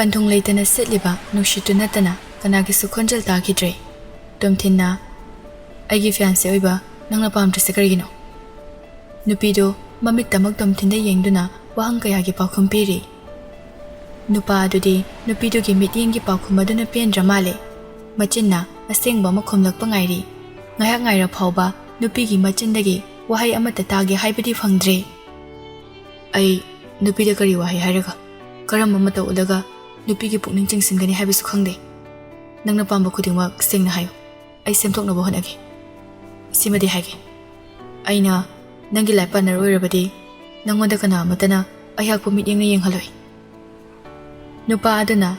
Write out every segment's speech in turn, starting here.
ꯄꯟꯊꯨꯡ ꯂꯩꯇꯅ ꯁꯤꯠꯂꯤꯕ ꯅꯨꯡꯁꯤꯠꯇꯨ ꯅꯠꯇꯅ ꯀꯅꯥꯒꯤꯁꯨ ꯈꯣꯟꯖꯦꯜ ꯇꯥꯈꯤꯗ꯭ꯔꯦ꯫ ꯇꯣꯝꯊꯤꯟꯅ "ꯑꯩꯒꯤ ꯐꯤꯌꯥꯟꯁꯦ ꯑꯣꯏꯕ ꯅꯪꯅ ꯄꯥꯝꯗ꯭ꯔꯤꯁꯦ ꯀꯔꯤꯒꯤꯅꯣ?" ꯅꯨꯄꯤꯗꯨ ꯃꯃꯤꯠꯇꯃꯛ ꯇꯣꯝꯊꯤꯟꯗ ꯌꯦꯡꯗꯨꯅ ꯋꯥꯍꯪ ꯀꯌꯥꯒꯤ ꯄꯥꯎꯈꯨꯝ ꯄꯤꯔꯤ꯫ ꯅꯨꯄꯥ ꯑꯗꯨꯗꯤ ꯅꯨꯄꯤꯗꯨꯒꯤ ꯃꯤꯠꯌꯦꯡꯒꯤ ꯄꯥꯎꯈꯨꯝ ꯑꯗꯨꯅ ꯄꯦꯟꯗ꯭ꯔ ꯃꯥꯜꯂꯦ꯫ ꯃꯆꯤꯟꯅ ꯑꯁꯦꯡꯕ ꯑꯃ ꯈꯨꯝꯂꯛꯄ ꯉꯥꯏꯔꯤ꯫ ꯉꯥꯏꯍꯥꯛ ꯉꯥꯏꯔ ꯐꯥꯎꯕ ꯅꯨꯄꯤꯒꯤ ꯃꯆꯤꯟꯗꯒꯤ ꯋꯥꯍꯩ ꯑꯃꯠꯇ ꯇꯥꯒꯦ ꯍꯥꯏꯕꯗꯤ ꯐꯪꯗ꯭ꯔꯦ꯫ "ꯑꯩ ꯅꯨꯄꯤꯗ ꯀꯔꯤ ꯋꯥꯍꯩ ꯍꯥꯏꯔꯒ ꯀꯔꯝꯕ ꯃꯇꯧ ꯎꯠꯂꯒ ꯅꯨꯄꯤꯒꯤ ꯄꯨꯛꯅꯤꯡ ꯆꯤꯡꯁꯤꯟꯒꯅꯤ ꯍꯥꯏꯕꯁꯨ ꯈꯪꯗꯦ꯫ ꯅꯪꯅ ꯄꯥꯝꯕ ꯈꯨꯗꯤꯡꯃꯛ ꯁꯦꯡꯅ ꯍꯥꯏꯌꯨ, ꯑꯩ ꯁꯦꯝꯗꯣꯛꯅꯕ ꯍꯣꯠꯅꯒꯦ꯫ ꯁꯤꯃꯗꯤ ꯍꯥꯏꯒꯦ, ꯑꯩꯅ ꯅꯪꯒꯤ ꯂꯥꯏꯐ ꯄꯥꯔꯠꯅꯔ ꯑꯣꯏꯔꯕꯗꯤ ꯅꯪꯉꯣꯟꯗ ꯀꯅꯥ ꯑꯃꯠꯇꯅ ꯑꯩꯍꯥꯛꯄꯨ ꯃꯤꯠꯌꯦꯡꯅ ꯌꯦꯡꯍꯜꯂꯣꯏ." ꯅꯨꯄꯥ ꯑꯗꯨꯅ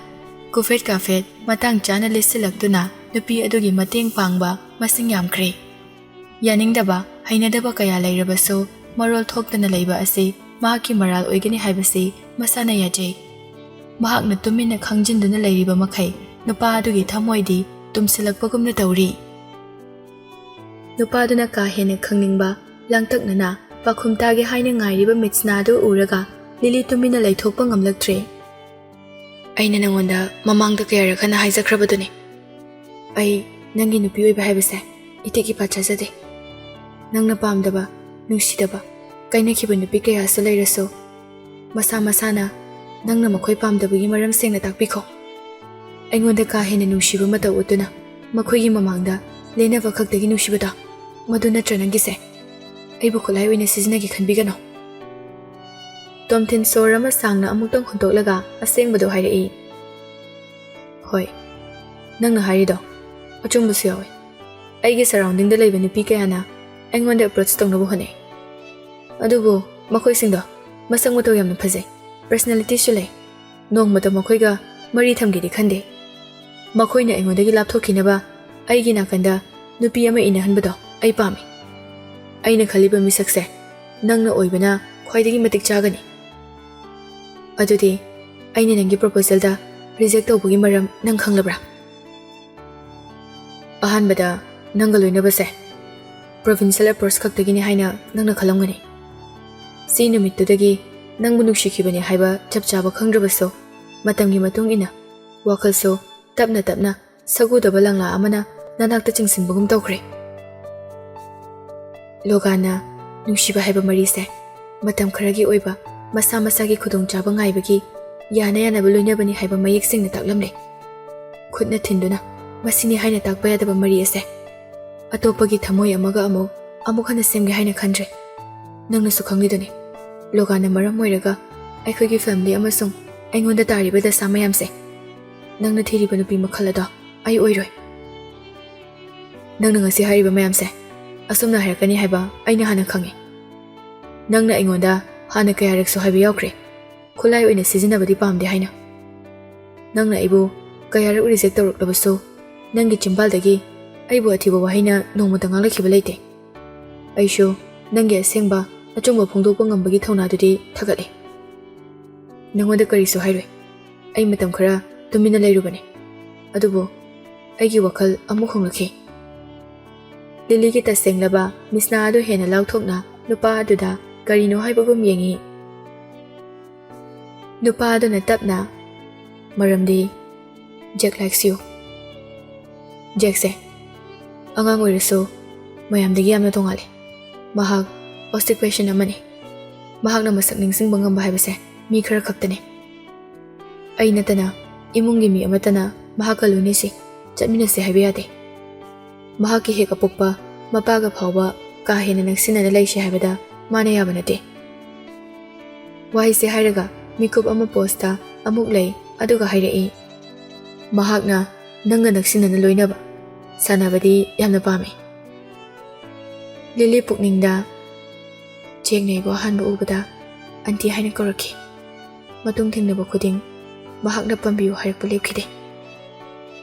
ꯀꯨꯐꯦꯠ ꯀꯥꯐꯦꯠ ꯃꯇꯥꯡ ꯆꯥꯅ ꯂꯤꯠꯁꯤꯜꯂꯛꯇꯨꯅ ꯅꯨꯄꯤ ꯑꯗꯨꯒꯤ ꯃꯇꯦꯡ ꯄꯥꯡꯕ ꯃꯁꯤꯡ ꯌꯥꯝꯈ꯭ꯔꯦ꯫ ꯌꯥꯅꯤꯡꯗꯕ ꯍꯩꯅꯗꯕ ꯀꯌꯥ ꯂꯩꯔꯕꯁꯨ ꯃꯔꯣꯜ ꯊꯣꯛꯇꯅ ꯂꯩꯕ ꯑꯁꯤ ꯃꯍꯥꯛꯀꯤ ꯃꯔꯥꯜ ꯑꯣꯏꯒꯅꯤ ꯍꯥꯏꯕꯁꯤ ꯃꯁꯥꯅ ꯌꯥꯖꯩ꯫ ꯃꯍꯥꯛꯅ ꯇꯨꯃꯤꯟꯅ ꯈꯪꯖꯤꯟꯗꯨꯅ ꯂꯩꯔꯤꯕ ꯃꯈꯩ ꯅꯨꯄꯥ ꯑꯗꯨꯒꯤ ꯊꯃꯣꯏꯗꯤ ꯇꯨꯝꯁꯤꯜꯂꯛꯄꯒꯨꯝꯅ ꯇꯧꯔꯤ꯫ ꯅꯨꯄꯥꯗꯨꯅ ꯀꯥ ꯍꯦꯟꯅ ꯈꯪꯅꯤꯡꯕ ꯂꯥꯡꯇꯛꯅꯅ ꯄꯥꯎꯈꯨꯝ ꯇꯥꯒꯦ ꯍꯥꯏꯅ ꯉꯥꯏꯔꯤꯕ ꯃꯤꯠꯁꯅꯥ ꯑꯗꯨ ꯎꯔꯒ ꯂꯤꯂꯤ ꯇꯨꯃꯤꯟꯅ ꯂꯩꯊꯣꯛꯄ ꯉꯝꯂꯛꯇ꯭ꯔꯦ꯫ "ꯑꯩꯅ ꯅꯪꯉꯣꯟꯗ ꯃꯃꯥꯡꯗ ꯀꯌꯥꯔꯛ ꯍꯟꯅ ꯍꯥꯏꯖꯈ꯭ꯔꯕꯗꯨꯅꯤ, ꯑꯩ ꯅꯪꯒꯤ ꯅꯨꯄꯤ ꯑꯣꯏꯕ ꯍꯥꯏꯕꯁꯦ ꯏꯇꯤꯛ ꯏꯄꯥ ꯆꯥꯖꯗꯦ꯫ ꯅꯪꯅ ꯄꯥꯝꯗꯕ, ꯅꯨꯡꯁꯤꯗꯕ, ꯀꯥꯏꯅꯈꯤꯕ ꯅꯨꯄꯤ ꯀꯌꯥꯁꯨ ꯂꯩꯔꯁꯨ ꯃꯁꯥ ꯃꯁꯥꯅ ꯅꯪꯅ ꯃꯈꯣꯏ ꯄꯥꯝꯗꯕꯒꯤ ꯃꯔꯝ ꯁꯦꯡꯅ ꯇꯥꯛꯄꯤꯈꯣ꯫ ꯑꯩꯉꯣꯟꯗ ꯀꯥ ꯍꯦꯟꯅ ꯅꯨꯡꯁꯤꯕ ꯃꯇꯧ ꯎꯠꯇꯨꯅ ꯃꯈꯣꯏꯒꯤ ꯃꯃꯥꯡꯗ ꯂꯦꯟꯅꯕ ꯈꯛꯇꯒꯤ ꯅꯨꯡꯁꯤꯕꯗꯣ, ꯃꯗꯨ ꯅꯠꯇ꯭ꯔ ꯅꯪꯒꯤꯁꯦ? ꯑꯩꯕꯨ ꯈꯨꯠꯂꯥꯏ ꯑꯣꯏꯅ ꯁꯤꯖꯤꯟꯅꯒꯦ ꯈꯟꯕꯤꯒꯅꯣ." ꯇꯣꯝꯊꯤꯟ ꯁꯣꯔ ꯑꯃ ꯁꯥꯡꯅ ꯑꯃꯨꯛꯇꯪ ꯍꯣꯟꯗꯣꯛꯂꯒ ꯑꯁꯦꯡꯕꯗꯣ ꯍꯥꯏꯔꯛꯏ꯫ "ꯍꯣꯏ, ꯅꯪꯅ ꯍꯥꯏꯔꯤꯗꯣ ꯑꯆꯨꯝꯕꯁꯨ ꯌꯥꯎꯏ꯫ ꯑꯩꯒꯤ ꯁꯔꯥꯎꯟꯗꯤꯡꯗ ꯂꯩꯕ ꯅꯨꯄꯤ ꯀꯌꯥꯅ ꯑꯩꯉꯣꯟꯗ ꯑꯦꯄ꯭ꯔꯣꯆ ꯇꯧꯅꯕ ꯍꯣꯠꯅꯩ꯫ ꯑꯗꯨꯕꯨ ꯃꯈꯣꯏꯁꯤꯡꯗꯣ ꯃꯁꯛ ꯃꯇꯧ ꯌꯥꯝꯅ ꯐꯖꯩ, ꯄꯔꯁꯅꯦꯂꯤꯇꯤꯁꯨ ꯂꯩ꯫ ꯅꯣꯡꯃꯇ ꯃꯈꯣꯏꯒ ꯃꯔꯤ ꯊꯝꯒꯦꯗꯤ ꯈꯟꯗꯦ꯫ ꯃꯈꯣꯏꯅ ꯑꯩꯉꯣꯟꯗꯒꯤ ꯂꯥꯞꯊꯣꯛꯈꯤꯅꯕ ꯑꯩꯒꯤ ꯅꯥꯀꯟꯗ ꯅꯨꯄꯤ ꯑꯃ ꯏꯅꯍꯟꯕꯗꯣ ꯑꯩ ꯄꯥꯝꯃꯤ꯫ ꯑꯩꯅ ꯈꯜꯂꯤꯕ ꯃꯤꯁꯛꯁꯦ ꯅꯪꯅ ꯑꯣꯏꯕꯅ ꯈ꯭ꯋꯥꯏꯗꯒꯤ ꯃꯇꯤꯛ ꯆꯥꯒꯅꯤ꯫ ꯑꯗꯨꯗꯤ ꯑꯩꯅ ꯅꯪꯒꯤ ꯄ꯭ꯔꯣꯄꯣꯖꯦꯜꯗ ꯔꯤꯖꯦꯛ ꯇꯧꯕꯒꯤ ꯃꯔꯝ ꯅꯪ ꯈꯪꯂꯕ꯭ꯔꯥ? ꯑꯍꯥꯟꯕꯗ ꯅꯪꯒ ꯂꯣꯏꯅꯕꯁꯦ ꯄ꯭ꯔꯣꯚꯤꯟꯁꯤꯌꯦꯜ ꯑꯦꯄ꯭ꯔꯣꯆ ꯈꯛꯇꯒꯤꯅꯤ ꯍꯥꯏꯅ ꯅꯪꯅ ꯈꯜꯂꯝꯒꯅꯤ꯫ ꯁꯤ ꯅꯨꯃꯤꯠꯇꯨꯗꯒꯤ ꯅꯪꯕꯨ ꯅꯨꯡꯁꯤꯈꯤꯕꯅꯤ ꯍꯥꯏꯕ ꯆꯞ ꯆꯥꯕ ꯈꯪꯗ꯭ꯔꯕꯁꯨ ꯃꯇꯝꯒꯤ ꯃꯇꯨꯡ ꯏꯟꯅ ꯋꯥꯈꯜꯁꯨ ꯇꯞꯅ ꯇꯞꯅ ꯁꯒꯨꯗꯕ ꯂꯪꯂꯥ ꯑꯃꯅ ꯅꯅꯥꯛꯇ ꯆꯤꯡꯁꯤꯟꯕꯒꯨꯝ ꯇꯧꯈ꯭ꯔꯦ꯫ ꯂꯣꯒꯥꯟꯅ ꯅꯨꯡꯁꯤꯕ ꯍꯥꯏꯕ ꯃꯔꯤꯁꯦ ꯃꯇꯝ ꯈꯔꯒꯤ ꯑꯣꯏꯕ ꯃꯁꯥ ꯃꯁꯥꯒꯤ ꯈꯨꯗꯣꯡꯆꯥꯕ ꯉꯥꯏꯕꯒꯤ ꯌꯥꯅ ꯌꯥꯅꯕ ꯂꯣꯏꯅꯕꯅꯤ ꯍꯥꯏꯕ ꯃꯌꯦꯛ ꯁꯦꯡꯅ ꯇꯥꯛꯂꯝꯂꯦ꯫ ꯈꯨꯠꯅ ꯊꯤꯟꯗꯨꯅ ꯃꯁꯤꯅꯤ ꯍꯥꯏꯅ ꯇꯥꯛꯄ ꯌꯥꯗꯕ ꯃꯔꯤ ꯑꯁꯦ ꯑꯇꯣꯞꯄꯒꯤ ꯊꯃꯣꯏ ꯑꯃꯒ ꯑꯃꯨꯛ ꯍꯟꯅ ꯁꯦꯝꯒꯦ ꯍꯥꯏꯅ ꯈꯟꯗ꯭ꯔꯦ꯫ ꯅꯪꯅꯁꯨ ꯈꯪꯂꯤꯗꯨꯅꯤ, ꯂꯣꯒꯥꯟꯅ ꯃꯔꯝ ꯑꯣꯏꯔꯒ ꯑꯩꯈꯣꯏꯒꯤ ꯐꯦꯃꯤꯂꯤ ꯑꯃꯁꯨꯡ ꯑꯩꯉꯣꯟꯗ ꯇꯥꯔꯤꯕ ꯗꯁꯥ ꯃꯌꯥꯝꯁꯦ ꯅꯪꯅ ꯊꯤꯔꯤꯕ ꯅꯨꯄꯤ ꯃꯈꯜ ꯑꯗꯣ ꯑꯩ ꯑꯣꯏꯔꯣꯏ꯫ ꯅꯪꯅ ꯉꯁꯤ ꯍꯥꯏꯔꯤꯕ ꯃꯌꯥꯝꯁꯦ ꯑꯁꯨꯝꯅ ꯍꯥꯏꯔꯛꯀꯅꯤ ꯍꯥꯏꯕ ꯑꯩꯅ ꯍꯥꯟꯅ ꯈꯪꯉꯤ꯫ ꯅꯪꯅ ꯑꯩꯉꯣꯟꯗ ꯍꯥꯟꯅ ꯀꯌꯥꯔꯛꯁꯨ ꯍꯥꯏꯕ ꯌꯥꯎꯈ꯭ꯔꯦ, ꯈꯨꯠꯂꯥꯏ ꯑꯣꯏꯅ ꯁꯤꯖꯤꯟꯅꯕꯗꯤ ꯄꯥꯝꯗꯦ ꯍꯥꯏꯅ꯫ ꯅꯪꯅ ꯑꯩꯕꯨ ꯀꯌꯥꯔꯛ ꯔꯤꯖꯦꯛ ꯇꯧꯔꯛꯂꯕꯁꯨ ꯅꯪꯒꯤ ꯆꯤꯝꯕꯥꯜꯗꯒꯤ ꯑꯩꯕꯨ ꯑꯊꯤꯕ ꯋꯥꯍꯩꯅ ꯅꯣꯡꯃꯇ ꯉꯥꯡꯂꯛꯈꯤꯕ ꯂꯩꯇꯦ꯫ ꯑꯩꯁꯨ ꯅꯪꯒꯤ ꯑꯁꯦꯡꯕ ꯑꯆꯨꯝꯕ ꯐꯣꯡꯗꯣꯛꯄ ꯉꯝꯕꯒꯤ ꯊꯧꯅꯥꯗꯨꯗꯤ ꯊꯥꯒꯠꯂꯤ꯫ ꯅꯪꯉꯣꯟꯗ ꯀꯔꯤꯁꯨ ꯍꯥꯏꯔꯣꯏ꯫ ꯑꯩ ꯃꯇꯝ ꯈꯔ ꯇꯨꯃꯤꯟꯅ ꯂꯩꯔꯨꯕꯅꯤ, ꯑꯗꯨꯕꯨ ꯑꯩꯒꯤ ꯋꯥꯈꯜ ꯑꯃꯨꯛ ꯍꯣꯡꯂꯛꯈꯤ꯫ ꯂꯤꯂꯤꯒꯤ ꯇꯁꯦꯡꯂꯕ ꯃꯤꯁꯅꯥ ꯑꯗꯨ ꯍꯦꯟꯅ ꯂꯥꯎꯊꯣꯛꯅ ꯅꯨꯄꯥ ꯑꯗꯨꯗ ꯀꯔꯤꯅꯣ ꯍꯥꯏꯕꯒꯨꯝ ꯌꯦꯡꯉꯤ꯫ ꯅꯨꯄꯥ ꯑꯗꯨꯅ ꯇꯞꯅ, "ꯃꯔꯝꯗꯤ ꯖꯦꯛ ꯂꯥꯏꯛꯁ ꯌꯨ." ꯖꯦꯛꯁꯦ ꯑꯉꯥꯡ ꯑꯣꯏꯔꯁꯨ ꯃꯌꯥꯝꯗꯒꯤ ꯌꯥꯝꯅ ꯇꯣꯉꯥꯜꯂꯤ꯫ ꯃꯍꯥꯛ ꯑꯣꯁꯇꯤꯛ ꯑꯃꯅꯤ꯫ ꯃꯍꯥꯛꯅ ꯃꯁꯛ ꯅꯤꯡꯁꯤꯡꯕ ꯉꯝꯕ ꯍꯥꯏꯕꯁꯦ ꯃꯤ ꯈꯔ ꯈꯛꯇꯅꯤ꯫ ꯑꯩ ꯅꯠꯇꯅ ꯏꯃꯨꯡꯒꯤ ꯃꯤ ꯑꯃꯠꯇꯅ ꯃꯍꯥꯛꯀ ꯂꯣꯏꯅꯁꯤ, ꯆꯠꯃꯤꯟꯅꯁꯤ ꯍꯥꯏꯕ ꯌꯥꯗꯦ꯫ ꯃꯍꯥꯛꯀꯤ ꯍꯦꯛ ꯑꯄꯣꯛꯄ ꯃꯄꯥꯒ ꯐꯥꯎꯕ ꯀꯥ ꯍꯦꯟꯅ ꯅꯛꯁꯤꯟꯅꯅ ꯂꯩꯁꯤ ꯍꯥꯏꯕꯗ ꯃꯥꯅ ꯌꯥꯕ ꯅꯠꯇꯦ꯫ ꯋꯥꯍꯩꯁꯦ ꯍꯥꯏꯔꯒ ꯃꯤꯀꯨꯞ ꯑꯃ ꯄꯣꯁꯇ ꯑꯃꯨꯛ ꯂꯩ, ꯑꯗꯨꯒ ꯍꯥꯏꯔꯛꯏ, "ꯃꯍꯥꯛꯅ ꯅꯪꯒ ꯅꯛꯁꯤꯟꯅꯅ ꯂꯣꯏꯅꯕ, ꯁꯥꯟꯅꯕꯗꯤ ꯌꯥꯝꯅ ꯄꯥꯝꯃꯤ." ꯂꯤꯂꯤ ꯄꯨꯛꯅꯤꯡꯗ ꯖꯦꯛꯅ ꯑꯩꯕꯨ ꯑꯍꯥꯟꯕ ꯎꯕꯗ ꯑꯟꯇꯤ ꯍꯥꯏꯅ ꯀꯧꯔꯛꯈꯤ꯫ ꯃꯇꯨꯡ ꯊꯦꯡꯅꯕ ꯈꯨꯗꯤꯡ ꯃꯍꯥꯛꯅ ꯄꯥꯝꯕꯤꯌꯨ ꯍꯥꯏꯔꯛꯄ ꯂꯦꯞꯈꯤꯗꯦ꯫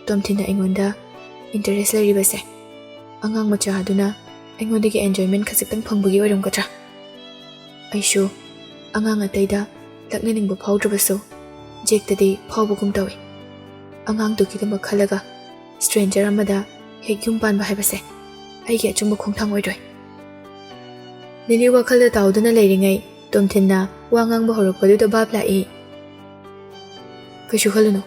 ꯇꯣꯝꯊꯤꯟꯅ ꯑꯩꯉꯣꯟꯗ ꯏꯟꯇꯔꯦꯁ ꯂꯩꯔꯤꯕꯁꯦ ꯑꯉꯥꯡ ꯃꯆꯥ ꯑꯗꯨꯅ ꯑꯩꯉꯣꯟꯗꯒꯤ ꯑꯦꯟꯖꯣꯏꯃꯦꯟ ꯈꯖꯤꯛꯇꯪ ꯐꯪꯕꯒꯤ ꯑꯣꯏꯔꯝꯒꯗ꯭ꯔꯥ? ꯑꯩꯁꯨ ꯑꯉꯥꯡ ꯑꯇꯩꯗ ꯂꯛꯅꯅꯤꯡꯕ ꯐꯥꯎꯗ꯭ꯔꯕꯁꯨ ꯖꯦꯛꯇꯗꯤ ꯐꯥꯎꯕꯒꯨꯝ ꯇꯧꯏ꯫ ꯑꯉꯥꯡꯗꯨꯒꯤꯗꯃꯛ ꯈꯜꯂꯒ ꯁ꯭ꯇꯔꯦꯟꯖꯔ ꯑꯃꯗ ꯍꯦꯛ ꯌꯨꯝ ꯄꯥꯟꯕ ꯍꯥꯏꯕꯁꯦ ꯑꯩꯒꯤ ꯑꯆꯨꯝꯕ ꯈꯣꯡꯊꯥꯡ ꯑꯣꯏꯔꯣꯏ꯫ ꯂꯤꯂꯤ ꯋꯥꯈꯜꯗ ꯇꯥꯎꯗꯨꯅ ꯂꯩꯔꯤꯉꯩ ꯇꯣꯝꯊꯤꯟꯅ ꯋꯥ ꯉꯥꯡꯕ ꯍꯧꯔꯛꯄꯗꯨꯗ ꯚꯥꯞ ꯂꯥꯛꯏ꯫ Kaisu khaluno.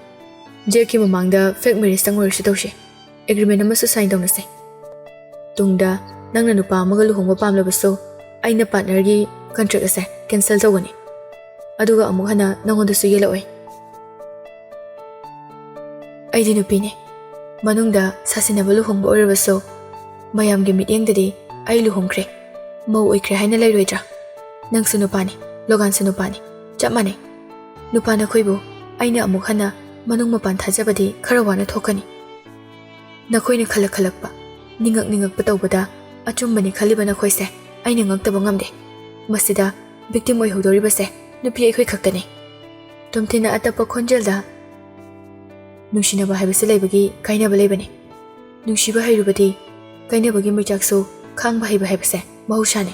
Jeki mamangda fake marriage tang oirsu tawse. Agreement amasu sign tawnase. Tungda nangna nupa amaga luhongba pamlabaso aina partner gi contract ase cancel tawani. Aduga amuk hana nangondasu yelawai. Aidi nupine. Manungda sasinaba luhongba oirabaso mayamgi mityengdadi ai luhongkre. Mau oikre haina lairoidra. Nangsu nupani, logansu nupani. Chap mane. Nupana khoibu aina amuk hana manung mapan thajabadi khara wana thokani. Nakhoina khalak-khalakpa ningak-ningakpa tawbada achumbani khalibana khoise aina ngaktaba ngamde. Masida victim oihodoribase nupi aikhoi khaktani. Tumthina atapa khonjelda nungsinaba haibase leibagi kainaba leibani. Nungsiba hairubadi kainabagi michaksu khangba haiba haibase mahusane.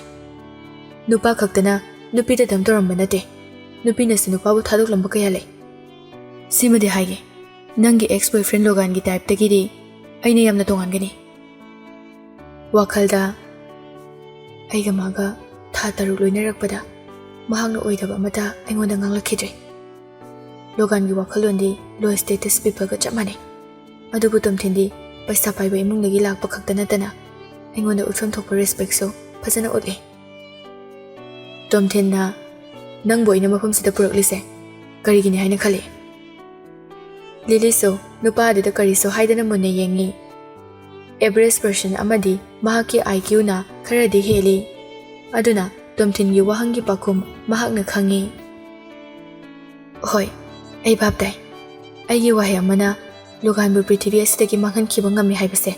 Nupa khaktana nupida damtoramba nate. Nupina si nupabu thadoklamba kaya lei. Simade haige nangi ex-boyfriend logangi type tagidi aina yamna tongangani. Wakhalda aiga maga tha taruk loinarakpada mahangna oidaba amata aingonda nganglakidre. Logangi wakhallondi low status people ga chamane. Adubu tumthindi paisa paiba imungdagi lakpa khakta natana aingonda utfam thokpa respect so phajana otle. Tumthinna nangbo ina mafam sida puraklise karigini haina khale. Lily so nupa adida kari so haidana munna yengi. Average person amadi mahaki IQ na kharadi heli. Aduna tumthingi wahangi pakum mahakna khangi. Hoi, ai bapdai. Aigi wahe amana loganbu prithvi asidagi manghan khiba ngami haibase.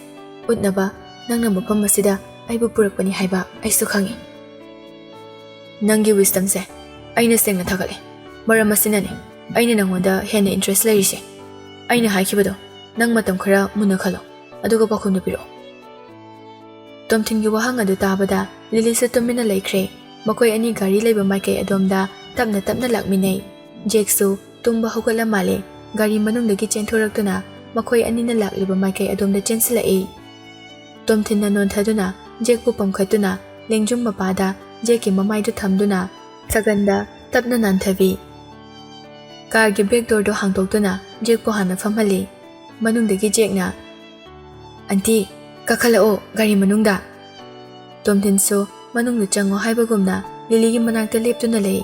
Utnaba nangna mafam masida aibu purakpani haiba aisu khangi. Nangi wisdom se aina sengna thagale. Maram asinane aina nangonda hena interest lairise. Aina haikibado nang matam khara muna khalo aduga pakhum nupiro. Tumthingi wahang adu tabada Lily se tumina laikre. Makoi ani gari laiba maikai adomda tapna lakminai. Jake su tumba hogala male gari manungdagi chenthoraktuna makoi ani na lakliba maikai adomda chensilai. Tumthinna nonthaduna Jake pu pamkhatuna lengjum mapada Jake mamaidu thamduna saganda tapna nanthavi. Kargi back door do hangtoktuna Jake po hana famhali. Manungdagi Jake na Auntie, kakhalao gari manungda. Tumthin so manungda chango haibagumna Lily gi manakta leptuna lei.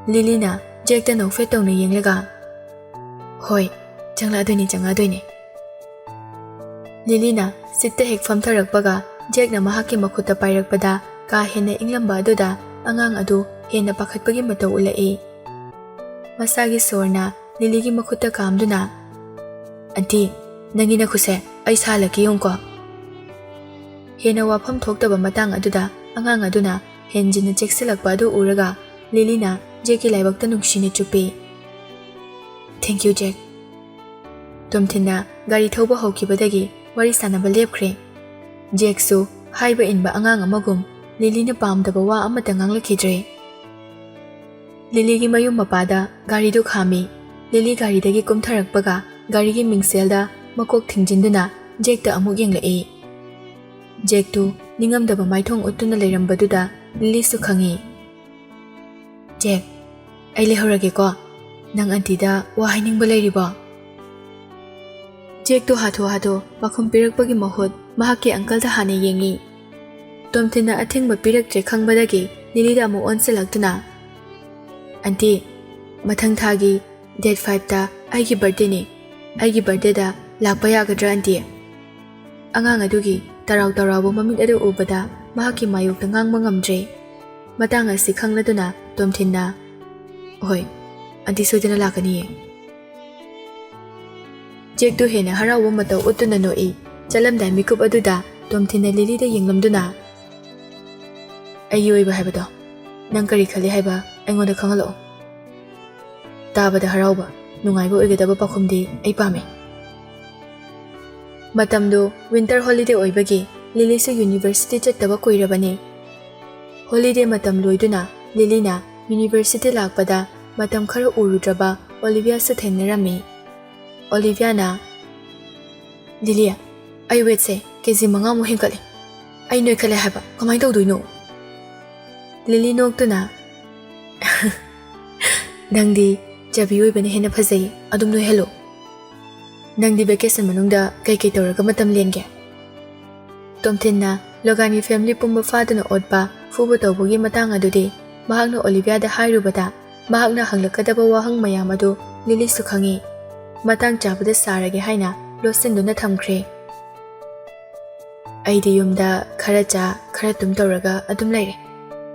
Lily na Jake ta nau fet tawna yenglaga. Hoi, changla adoini. Lily na sitta hek famtharakpaga Jake na mahaki makhuta pairakpada ka hena inglamba aduda angang adu hena pakhatpagi matau ulai. Masagi sorna Lily gi makhuta kamduna. Auntie, nangi na khuse ai salaki yongko. Hena wafam thoktaba matang aduda angang aduna henjina cheksilakpa adu uraga Lily na Jake laibakta nungsine chupi. Thank you Jake. Tumthinna gari thoba hokibadagi wari sanaba lepkhre. Jake su haiba inba angang amagum Lily na pamdaba wa amata nganglakidre. Lily gi mayum mapada gari du khami. Lily gari dagi kumtharakpaga gari gi mingselda makok thingjinduna Jake ta amuk yenglai. Jake tu ningamdaba maithong utuna leirambaduda Lily su khangi. Jake, ai lehorage ko nang antida wa hainingba leiriba. Jake tu hatho pakhum pirakpagi mahut mahaki uncle da hane yengi. Tumthina athingba piraktre khangbadagi Lily da mu onsilaktuna. Auntie, mathang thagi date 5 ta aigi birthday ni. Aigi birthday da lakpa yagadra auntie. Angang adugi tarau mamit adu ubada mahaki mayok ta ngangma ngamdre. Matang asi khangladuna Tumthinna hoi auntie sodina lakani. Jake tu hena harawa matau utuna noi chalamdai mikup aduda Tumthinna Lily da yenglamduna. Ayi oiba haibado nang kari khali haiba aingonda khangalo. Tabada harauba nungaiba oigadaba pakhumdi ai pame. Matamdo winter holiday oibagi Lily su university chattaba koirabani. Holiday matam loiduna Lily na university lakpada matam khara urudraba Olivia su thenarami. Olivia na Lily ai wait se kezi manga mo hinkale. Ai noi khale haba kamai tawdoino. Lily noktuna Nangdi ꯆꯥꯕꯤ ꯑꯣꯏꯕꯅ ꯍꯦꯟꯅ ꯐꯖꯩ ꯑꯗꯨꯝ ꯅꯣꯏꯍꯜꯂꯨ ꯅꯪꯗꯤ vacation ꯃꯅꯨꯡꯗ ꯀꯩ ꯇꯧꯔꯒ ꯃꯇꯝ ꯂꯦꯟꯒꯦ ꯇꯣꯝꯊꯤꯟꯅ ꯂꯣꯒꯥꯟꯒꯤ ꯐꯦꯃꯤꯂꯤ ꯄꯨꯝꯕ ꯐꯥꯗꯨꯅ ꯑꯣꯠꯄ ꯐꯨꯕ ꯇꯧꯕꯒꯤ ꯃꯇꯥꯡ ꯑꯗꯨꯗꯤ ꯃꯍꯥꯛꯅ ꯑꯣꯂꯤꯚꯤꯌꯥꯗ ꯍꯥꯏꯔꯨꯕꯗ ꯃꯍꯥꯛꯅ ꯍꯪꯂꯛꯀꯗꯕ ꯋꯥꯍꯪ ꯃꯌꯥꯝ ꯑꯗꯨ ꯂꯤꯂꯤꯁꯨ ꯈꯪꯏ ꯃꯇꯥꯡ ꯆꯥꯕꯗ ꯁꯥꯔꯒꯦ ꯍꯥꯏꯅ ꯂꯣꯠꯁꯤꯟꯗꯨꯅ ꯊꯝꯈ꯭ꯔꯦ ꯑꯩꯗꯤ ꯌꯨꯝꯗ ꯈꯔ ꯆꯥ ꯈꯔ ꯇꯨꯝ ꯇꯧꯔꯒ ꯑꯗꯨꯝ ꯂꯩꯔꯦ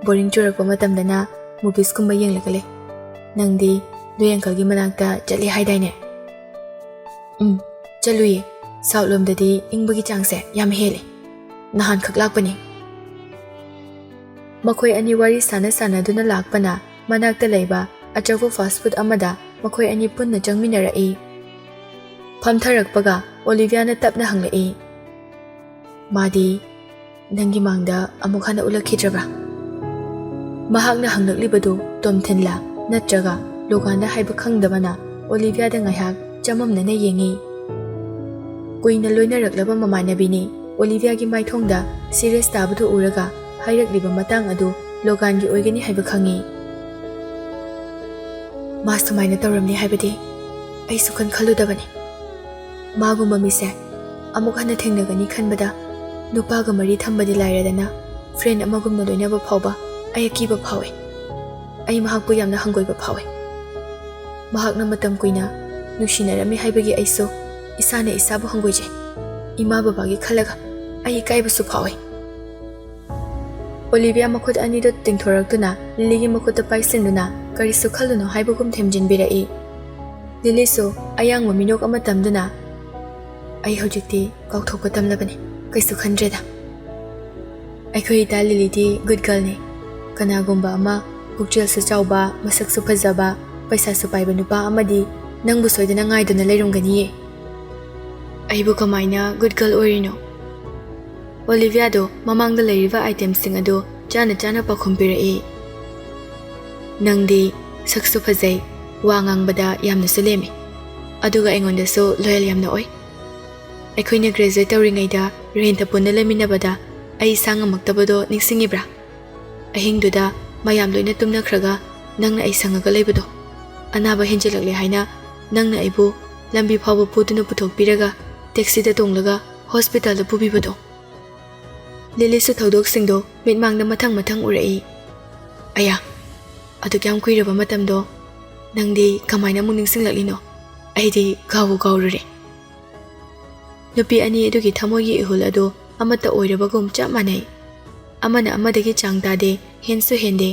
ꯕꯣꯔꯤꯡ ꯆꯨꯔꯛꯄ ꯃꯇꯝꯗꯅ ꯃꯨꯚꯤꯁꯀꯨꯝꯕ ꯌꯦꯡꯂꯒ ꯂꯩ ꯅꯪꯗꯤ ꯅꯣꯏ ꯑꯪꯀꯜꯒꯤ ꯃꯅꯥꯛꯇ ꯆꯠꯂꯤ ꯍꯥꯏꯗꯥꯏꯅꯦ ꯆꯠꯂꯨꯏꯌꯦ ꯁꯥꯎꯠ ꯂꯣꯝꯗꯗꯤ ꯏꯪꯕꯒꯤ ꯆꯥꯡꯁꯦ ꯌꯥꯝ ꯍꯦꯜꯂꯦ ꯅꯍꯥꯟ ꯈꯛ ꯂꯥꯛꯄꯅꯤ ꯃꯈꯣꯏ ꯑꯅꯤ ꯋꯥꯔꯤ ꯁꯥꯟꯅꯗꯨꯅ ꯂꯥꯛꯄꯅ ꯃꯅꯥꯛꯇ ꯂꯩꯕ ꯑꯆꯧꯕ ꯐꯥꯁꯠ ꯐꯨꯗ ꯑꯃꯗ ꯃꯈꯣꯏ ꯑꯅꯤ ꯄꯨꯟꯅ ꯆꯪꯃꯤꯟꯅꯔꯛꯏ ꯐꯝꯊꯔꯛꯄꯒ ꯑꯣꯂꯤꯚꯤꯌꯥꯅ ꯇꯞꯅ ꯍꯪꯂꯛꯏ ꯃꯥꯗꯤ ꯅꯪꯒꯤ ꯃꯥꯡꯗ ꯑꯃꯨꯛ ꯍꯟꯅ ꯎꯠꯂꯛꯈꯤꯗ꯭ꯔꯕ꯭ꯔꯥ ꯃꯍꯥꯛꯅ ꯍꯪꯂꯛꯂꯤꯕꯗꯨ ꯇꯣꯝꯊꯤꯟꯂ ꯅꯠꯇ꯭ꯔꯒ ꯂꯣꯒꯥꯟꯗ ꯍꯥꯏꯕ ꯈꯪꯗꯕꯅ ꯑꯣꯂꯤꯚꯤꯌꯥꯗ ꯉꯥꯏꯍꯥꯛ ꯆꯃꯝꯅꯅ ꯌꯦꯡꯉꯤ ꯀꯨꯏꯅ ꯂꯣꯏꯅꯔꯛꯂꯕ ꯃꯃꯥꯟꯅꯕꯤꯅꯤ ꯑꯣꯂꯤꯚꯤꯌꯥꯒꯤ ꯃꯥꯏꯊꯣꯡꯗ ꯁꯤꯔꯤꯌꯁ ꯇꯥꯕꯗꯨ ꯎꯔꯒ ꯍꯥꯏꯔꯛꯂꯤꯕ ꯃꯇꯥꯡ ꯑꯗꯨ ꯂꯣꯒꯥꯟꯒꯤ ꯑꯣꯏꯒꯅꯤ ꯍꯥꯏꯕ ꯈꯪꯉꯤ ꯃꯥ ꯁꯨꯃꯥꯏꯅ ꯇꯧꯔꯝꯅꯤ ꯍꯥꯏꯕꯗꯤ ꯑꯩ ꯁꯨꯡꯈꯟ ꯈꯜꯂꯨꯗꯕꯅꯤ ꯃꯥꯒꯨꯝꯕ ꯃꯤꯁꯦ ꯑꯃꯨꯛ ꯍꯟꯅ ꯊꯦꯡꯅꯒꯅꯤ ꯈꯟꯕꯗ ꯅꯨꯄꯥꯒ ꯃꯔꯤ ꯊꯝꯕꯗꯤ ꯂꯥꯏꯔꯗꯅ ꯐ꯭ꯔꯦꯟ ꯑꯃꯒꯨꯝꯅ ꯂꯣꯏꯅꯕ ꯐꯥꯎꯕ ꯑꯩ ꯑꯀꯤꯕ ꯐꯥꯎꯏ ꯑꯩ ꯃꯍꯥꯛꯄꯨ ꯌꯥꯝꯅ ꯍꯪꯒꯣꯏꯕ ꯐꯥꯎꯏ ꯃꯍꯥꯛꯅ ꯃꯇꯝ ꯀꯨꯏꯅ ꯅꯨꯡꯁꯤꯅꯔꯝꯃꯤ ꯍꯥꯏꯕꯒꯤ ꯑꯩꯁꯨ ꯏꯁꯥꯅ ꯏꯁꯥꯕꯨ ꯍꯪꯒꯣꯏꯖꯩ ꯏꯃꯥ ꯕꯕꯥꯒꯤ ꯈꯜꯂꯒ ꯑꯩ ꯏꯀꯥꯏꯕꯁꯨ ꯐꯥꯎꯏ ꯑꯣꯂꯤꯚꯤꯌꯥ ꯃꯈꯨꯠ ꯑꯅꯤꯗꯨ ꯇꯤꯡꯊꯣꯔꯛꯇꯨꯅ ꯂꯤꯂꯤꯒꯤ ꯃꯈꯨꯠꯇ ꯄꯥꯏꯁꯤꯟꯗꯨꯅ ꯀꯔꯤꯁꯨ ꯈꯜꯂꯨꯅꯨ ꯍꯥꯏꯕꯒꯨꯝ ꯊꯦꯝꯖꯤꯟꯕꯤꯔꯛꯏ ꯂꯤꯂꯤꯁꯨ ꯑꯌꯥꯡꯕ ꯃꯤꯅꯣꯛ ꯑꯃ ꯇꯝꯗꯨꯅ ꯑꯩ ꯍꯧꯖꯤꯛꯇꯤ ꯀꯥꯎꯊꯣꯛꯄ ꯇꯝꯂꯕꯅꯤ ꯀꯩꯁꯨ ꯈꯟꯗ꯭ꯔꯦꯗ ꯑꯩꯈꯣꯏ ꯏꯇꯥ ꯂꯤꯂꯤꯗꯤ ꯒꯨꯗ ꯒꯔꯜꯅꯤ ꯀꯅꯥꯒꯨꯝꯕ ꯑꯃ ꯄꯨꯛꯆꯦꯜꯁꯨ ꯆꯥꯎꯕ ꯃꯁꯛꯁꯨ ꯐꯖꯕ ꯄꯩꯁꯥꯁꯨ ꯄꯥꯏꯕ ꯅꯨꯄꯥ ꯑꯃꯗꯤ ꯅꯪꯕꯨ ꯁꯣꯏꯗꯅ ꯉꯥꯏꯗꯨꯅ ꯂꯩꯔꯝꯒꯅꯤꯌꯦ ꯑꯩꯕꯨ ꯀꯃꯥꯏꯅ ꯒꯨꯗ ꯒꯔꯜ ꯑꯣꯏꯔꯤꯅꯣ ꯑꯣꯂꯤꯚꯤꯌꯥꯗꯣ ꯃꯃꯥꯡꯗ ꯂꯩꯔꯤꯕ ꯑꯥꯏꯇꯦꯝꯁꯤꯡ ꯑꯗꯨ ꯆꯥꯅ ꯄꯥꯎꯈꯨꯝ ꯄꯤꯔꯛꯏ ꯅꯪꯗꯤ ꯁꯛꯁꯨ ꯐꯖꯩ ꯋꯥ ꯉꯥꯡꯕꯗ ꯌꯥꯝꯅꯁꯨ ꯂꯦꯝꯃꯤ ꯑꯗꯨꯒ ꯑꯩꯉꯣꯟꯗꯁꯨ ꯂꯣꯌꯦꯜ ꯌꯥꯝꯅ ꯑꯣꯏ ꯑꯩꯈꯣꯏꯅ ꯒ꯭ꯔꯦꯖꯨꯑꯦꯠ ꯇꯧꯔꯤꯉꯩꯗ ꯔꯦꯟꯇ ꯄꯨꯟꯅ ꯂꯩꯃꯤꯟꯅꯕꯗ ꯑꯩ ꯏꯁꯥ ꯉꯝꯃꯛꯇꯕꯗꯣ ꯅꯤꯡꯁꯤꯡꯉꯤꯕ꯭ꯔꯥ ꯑꯍꯤꯡꯗꯨꯗ ꯃꯌꯥꯝ ꯂꯣꯏꯅ ꯇꯨꯝꯅꯈ꯭ꯔꯒ ꯅꯪꯅ ꯑꯩ ꯁꯪꯉꯒ ꯂꯩꯕꯗꯣ ꯑꯅꯥꯕ ꯍꯦꯟꯖꯤꯜꯂꯛꯂꯦ ꯍꯥꯏꯅ ꯅꯪꯅ ꯑꯩꯕꯨ ꯂꯝꯕꯤ ꯐꯥꯎꯕ ꯄꯨꯗꯨꯅ ꯄꯨꯊꯣꯛꯄꯤꯔꯒ ꯇꯦꯛꯁꯤꯗ ꯇꯣꯡꯂꯒ ꯍꯣꯁꯄꯤꯇꯥꯜꯗ ꯄꯨꯕꯤꯕꯗꯣ ꯂꯤꯂꯤꯁꯨ ꯊꯧꯗꯣꯛꯁꯤꯡꯗꯣ ꯃꯤꯠꯃꯥꯡꯗ ꯃꯊꯪ ꯎꯔꯛꯏ ꯑꯌꯥ ꯑꯗꯨꯛ ꯌꯥꯝ ꯀꯨꯏꯔꯕ ꯃꯇꯝꯗꯣ ꯅꯪꯗꯤ ꯀꯃꯥꯏꯅ ꯑꯃꯨꯛ ꯅꯤꯡꯁꯤꯡꯂꯛꯂꯤꯅꯣ ꯑꯩꯗꯤ ꯀꯥꯎꯔꯨꯔꯦ ꯅꯨꯄꯤ ꯑꯅꯤ ꯑꯗꯨꯒꯤ ꯊꯃꯣꯏꯒꯤ ꯏꯍꯨꯜ ꯑꯗꯨ ꯑꯃꯠꯇ ꯑꯣꯏꯔꯕꯒꯨꯝ ꯆꯞ ꯃꯥꯟꯅꯩ ꯑꯃꯅ ꯑꯃꯗꯒꯤ ꯆꯥꯡ ꯇꯥꯗꯦ ꯍꯦꯟꯁꯨ ꯍꯦꯟꯗꯦ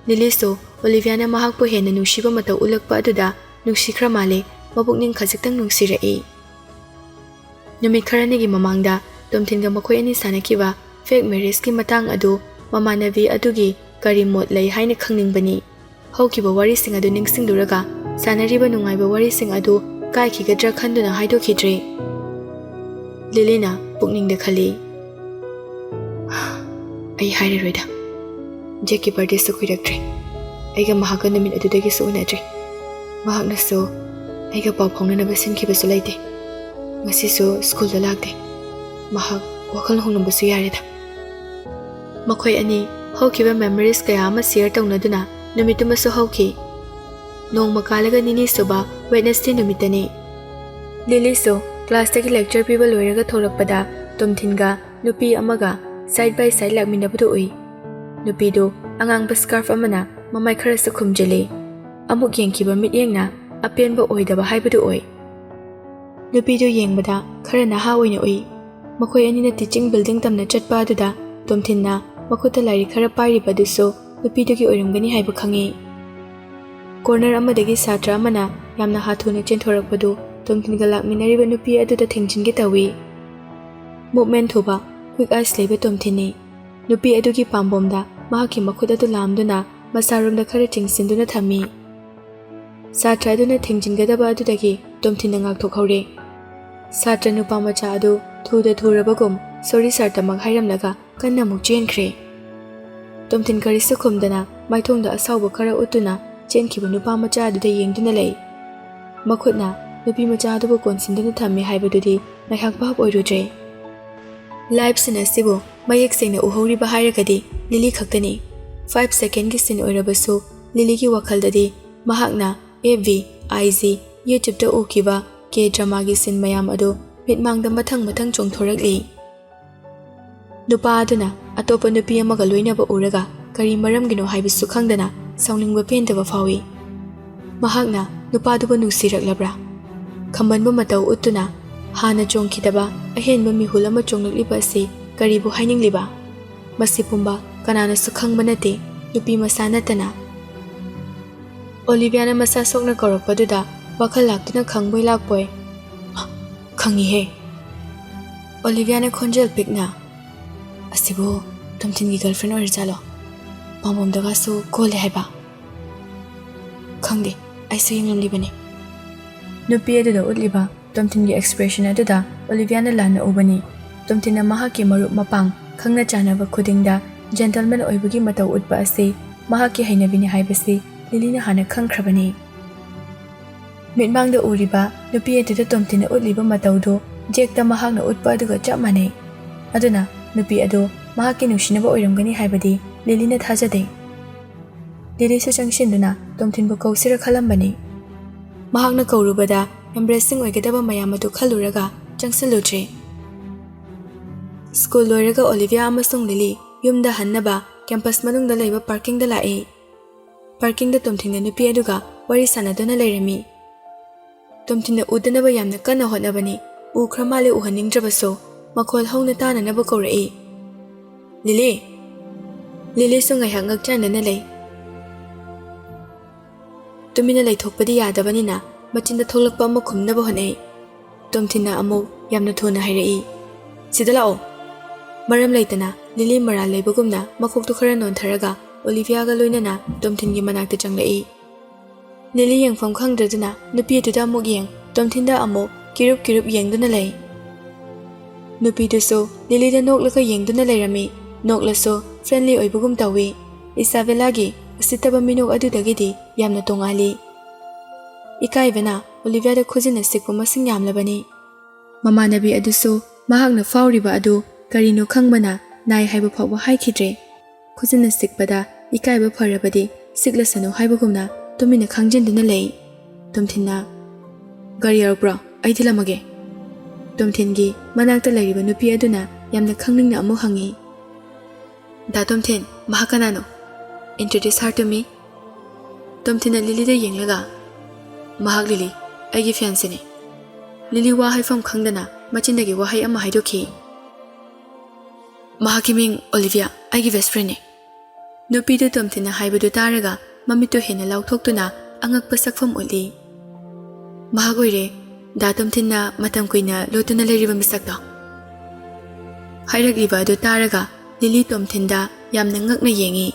ꯂꯤꯂꯤꯁꯨ ꯑꯣꯂꯤꯚꯤꯌꯥꯅ ꯃꯍꯥꯛꯄꯨ ꯍꯦꯟꯅ ꯅꯨꯡꯁꯤꯕ ꯃꯇꯧ ꯎꯠꯂꯛꯄ ꯑꯗꯨꯗ ꯅꯨꯡꯁꯤꯈ꯭ꯔ ꯃꯥꯜꯂꯦ ꯃꯄꯨꯛꯅꯤꯡ ꯈꯖꯤꯛꯇꯪ ꯅꯨꯡꯁꯤꯔꯛꯏ ꯅꯨꯃꯤꯠ ꯈꯔꯅꯤꯒꯤ ꯃꯃꯥꯡꯗ ꯇꯣꯝꯊꯤꯟꯒ ꯃꯈꯣꯏ ꯑꯅꯤ ꯁꯥꯟꯅꯈꯤꯕ ꯐꯦꯛ ꯃꯦꯔꯦꯖꯀꯤ ꯃꯇꯥꯡ ꯑꯗꯨ ꯃꯃꯥꯟꯅꯕꯤ ꯑꯗꯨꯒꯤ ꯀꯔꯤ ꯃꯣꯠ ꯂꯩ ꯍꯥꯏꯅ ꯈꯪꯅꯤꯡꯕꯅꯤ ꯍꯧꯈꯤꯕ ꯋꯥꯔꯤꯁꯤꯡ ꯑꯗꯨ ꯅꯤꯡꯁꯤꯡꯂꯨꯔꯒ ꯁꯥꯟꯅꯔꯤꯕ ꯅꯨꯡꯉꯥꯏꯕ ꯋꯥꯔꯤꯁꯤꯡ ꯑꯗꯨ ꯀꯥꯏꯈꯤꯒꯗ꯭ꯔꯥ ꯈꯟꯗꯨꯅ ꯍꯥꯏꯗꯣꯛꯈꯤꯗ꯭ꯔꯦ ꯂꯤꯂꯤꯅ ꯄꯨꯛꯅꯤꯡꯗ ꯈꯜꯂꯤ ꯑꯩ ꯍꯥꯏꯔꯔꯣꯏꯗ ꯖꯦꯛꯀꯤ ꯕꯔꯊꯗꯦꯁꯨ ꯀꯨꯏꯔꯛꯇ꯭ꯔꯦ ꯑꯩꯒ ꯃꯍꯥꯛꯀ ꯅꯨꯃꯤꯠ ꯑꯗꯨꯗꯒꯤꯁꯨ ꯎꯅꯗ꯭ꯔꯤ ꯃꯍꯥꯛꯅꯁꯨ ꯑꯩꯒ ꯄꯥꯎ ꯐꯥꯎꯅꯅꯕ ꯁꯤꯟꯈꯤꯕꯁꯨ ꯂꯩꯇꯦ ꯉꯁꯤꯁꯨ ꯁ꯭ꯀꯨꯜꯗ ꯂꯥꯛꯇꯦ ꯃꯍꯥꯛ ꯋꯥꯈꯜ ꯍꯣꯡꯂꯝꯕꯁꯨ ꯌꯥꯔꯦꯗ ꯃꯈꯣꯏ ꯑꯅꯤ ꯍꯧꯈꯤꯕ ꯃꯦꯃꯣꯔꯤꯁ ꯀꯌꯥ ꯑꯃ ꯁꯤꯌꯔ ꯇꯧꯅꯗꯨꯅ ꯅꯨꯃꯤꯠꯇꯨꯃꯁꯨ ꯍꯧꯈꯤ ꯅꯣꯡꯃ ꯀꯥꯜꯂꯒ ꯅꯤꯅꯤ ꯁꯨꯕ ꯋꯦꯗꯅꯁꯗꯦ ꯅꯨꯃꯤꯠꯇꯅꯤ ꯂꯤꯂꯤꯁꯨ ꯀ꯭ꯂꯥꯁꯇꯒꯤ ꯂꯦꯛꯆꯔ ꯄꯤꯕ ꯂꯣꯏꯔꯒ ꯊꯣꯛꯂꯛꯄꯗ ꯇꯣꯝꯊꯤꯟꯒ ꯅꯨꯄꯤ ꯑꯃꯒ ꯁꯥꯏꯗ ꯕꯥꯏ ꯁꯥꯏꯗ ꯂꯥꯛꯃꯤꯟꯅꯕꯗꯨ ꯎꯏ ꯅꯨꯄꯤꯗꯨ ꯑꯉꯥꯡꯕ ꯁ꯭ꯀꯥꯔꯐ ꯑꯃꯅ ꯃꯃꯥꯏ ꯈꯔꯁꯨ ꯈꯨꯝꯖꯤꯜꯂꯤ ꯑꯃꯨꯛ ꯌꯦꯡꯈꯤꯕ ꯃꯤꯠꯌꯦꯡꯅ ꯑꯄꯦꯟꯕ ꯑꯣꯏꯗꯕ ꯍꯥꯏꯕꯗꯨ ꯑꯣꯏ ꯅꯨꯄꯤꯗꯨ ꯌꯦꯡꯕꯗ ꯈꯔ ꯅꯍꯥ ꯑꯣꯏꯅ ꯎꯏ ꯃꯈꯣꯏ ꯑꯅꯤꯅ ꯇꯤꯆꯤꯡ ꯕꯤꯜꯗꯤꯡ ꯇꯝꯅ ꯆꯠꯄ ꯑꯗꯨꯗ ꯇꯣꯝꯊꯤꯟꯅ ꯃꯈꯨꯠꯇ ꯂꯥꯏꯔꯤꯛ ꯈꯔ ꯄꯥꯏꯔꯤꯕꯗꯨꯁꯨ ꯅꯨꯄꯤꯗꯨꯒꯤ ꯑꯣꯏꯔꯝꯒꯅꯤ ꯍꯥꯏꯕ ꯈꯪꯉꯤ ꯀꯣꯔꯅꯔ ꯑꯃꯗꯒꯤ ꯁꯥꯇ꯭ꯔ ꯑꯃꯅ ꯌꯥꯝꯅ ꯍꯥꯊꯨꯅ ꯆꯦꯟꯊꯣꯔꯛꯄꯗꯨ ꯇꯣꯝꯊꯤꯟꯒ ꯂꯥꯛꯃꯤꯟꯅꯔꯤꯕ ꯅꯨꯄꯤ ꯑꯗꯨꯗ ꯊꯦꯡꯖꯤꯟꯒꯦ ꯇꯧꯏ ꯃꯨꯞꯃꯦꯟ ꯊꯨꯕ ꯀ꯭ꯋꯤꯛ ꯑꯥꯏꯁ ꯂꯩꯕ ꯇꯣꯝꯊꯤꯟꯅꯤ ꯅꯨꯄꯤ ꯑꯗꯨꯒꯤ ꯄꯥꯝꯕꯣꯝꯗ ꯃꯍꯥꯛꯀꯤ ꯃꯈꯨꯠ ꯑꯗꯨ ꯂꯥꯝꯗꯨꯅ ꯃꯁꯥꯔꯣꯝꯗ ꯈꯔ ꯆꯤꯡꯁꯤꯟꯗꯨꯅ ꯊꯝꯃꯤ ꯁꯥꯇ꯭ꯔ ꯑꯗꯨꯅ ꯊꯦꯡꯖꯤꯟꯒꯗꯕ ꯑꯗꯨꯗꯒꯤ ꯇꯣꯝꯊꯤꯟꯅ ꯉꯥꯛꯊꯣꯛꯍꯧꯔꯦ ꯁꯥꯇ꯭ꯔ ꯅꯨꯄꯥ ꯃꯆꯥ ꯑꯗꯨ ꯊꯨꯔꯕꯒꯨꯝ ꯁꯣꯔꯤ ꯁꯥꯔꯇꯃꯛ ꯍꯥꯏꯔꯝꯂꯒ ꯀꯟꯅ ꯑꯃꯨꯛ ꯆꯦꯟꯈ꯭ꯔꯦ ꯇꯣꯝꯊꯤꯟ ꯀꯔꯤꯁꯨ ꯈꯨꯝꯗꯅ ꯃꯥꯏꯊꯣꯡꯗ ꯑꯁꯥꯎꯕ ꯈꯔ ꯎꯠꯇꯨꯅ ꯆꯦꯟꯈꯤꯕ ꯅꯨꯄꯥ ꯃꯆꯥ ꯑꯗꯨꯗ ꯌꯦꯡꯗꯨꯅ ꯂꯩ ꯃꯈꯨꯠꯅ ꯅꯨꯄꯤ ꯃꯆꯥ ꯑꯗꯨꯕꯨ ꯀꯣꯟꯁꯤꯟꯗꯨꯅ ꯊꯝꯃꯤ ꯍꯥꯏꯕꯗꯨꯗꯤ ꯉꯥꯏꯍꯥꯛ ꯚꯥꯞ ꯑꯣꯏꯔꯨꯗ꯭ꯔꯦ ꯂꯥꯏꯚ ꯁꯤꯟ ꯑꯁꯤꯕꯨ ꯃꯌꯦꯛ ꯁꯦꯡꯅ ꯎꯍꯧꯔꯤꯕ ꯍꯥꯏꯔꯒꯗꯤ ꯂꯤꯂꯤ ꯈꯛꯇꯅꯤ 5 ꯁꯦꯀꯦꯟꯒꯤ ꯁꯤꯟ ꯑꯣꯏꯔꯕꯁꯨ ꯂꯤꯂꯤꯒꯤ ꯋꯥꯈꯜꯗꯗꯤ ꯃꯍꯥꯛꯅ FB, IG, YouTube ukiba K-drama gi sin mayam adu mitmangda mathang chongthorakli. Nupa aduna atopa nupi amaga loinaba uraga kari maramgino haibisu khangdana sauningba pendaba fawi. Mahakna nupa aduba nungsiraklabra. Khambanba matau uttuna hana chongkhidaba ahenba mihul ama chonglakliba asi karibu hainingliba. Masi pumba kanana su khangba nate nupi masa natana. Oliviana masa sokna korokpaduda wakhal laktuna khangboi lakpoi. Khangi he. Oliviana khonjel pikna. Asibo Tomthingi girlfriend orijalo. Pamomdaga su kole haiba. Khangde aisu yinglamlibani. Nupi aduda utliba Tomthingi expression aduda Oliviana lana ubani. Tomthina mahaki marup mapang khangna chanaba khudingda gentleman oibagi matau utba ase mahaki hainabini haibasi Lily na hana khangkhrabani. Mitmangda uriba nupi aduda Tomthina utliba mataudo jekta mahakna utpa aduga chap manai. Aduna nupi ado mahaki nungsinaba oiramgani haibadi Lily na thajade. Lily su changshinduna Tomthinbu kausira khalambani. Mahakna kaurubada embracing oigadaba mayam adu khaluraga changsiludre. School loiraga Olivia amasung Lily yumda hannaba campus manungda laiba parking da lae. Parking da Tomthingna nupi aduga wari sanaduna lairami. Tomthingna udanaba yamna kanna hotnabani ukhra male uhaningdrabaso makhol hauna tananaba kaurai. Lily su ngaihak ngakchanana lai. Tumina laithokpadi yadabanina machinda tholakpa ama khumnaba honai. Tomthina amuk yamna thona hairai. Sida lao. Maram laitana Lily mara laibagumna makhoktu khara nontharaga Olivia ga loinana Tomthingi manakta changlai. Lily yangfam khangdraduna nupi aduda amuk yeng Tomthinda amuk kirup yengduna lai. Nupi duso Lily da noklaga yengduna lairami. Noklaso friendly oibagum tawi. Isabella gi usitaba minok adudagidi yamna tongali. Ikaibana Olivia da khujina sikpa masing yamlabani. Mamanabi aduso mahakna fauriba adu karino khangbana nai haiba phawba haikhidre. Khujina sikpada ikaiba pharabadi siklasano haibagumna tumina khangjinduna lei. Tomthinna gari yarpra aithilamage. Tomthingi manakta lairiba nupi aduna yamna khangningna amu hangi. Da Tomthin mahakanano. Introduce her to me. Tomthina Lily da yenglaga. Mahak Lily, aigi fiancé ne. Lily wa haifam khangdana machindagi wahai ama haidoki. Mahaki ming Olivia, aigi best friend ne. Nupi du Tomthina haibadu taraga mamito hena lauthoktuna angakpa sakfam uli. Mahagoire, da Tomthina matam kuina lotuna leriba misakta. Hairagliba du taraga Lily Tomthinda yamna ngakna yengi.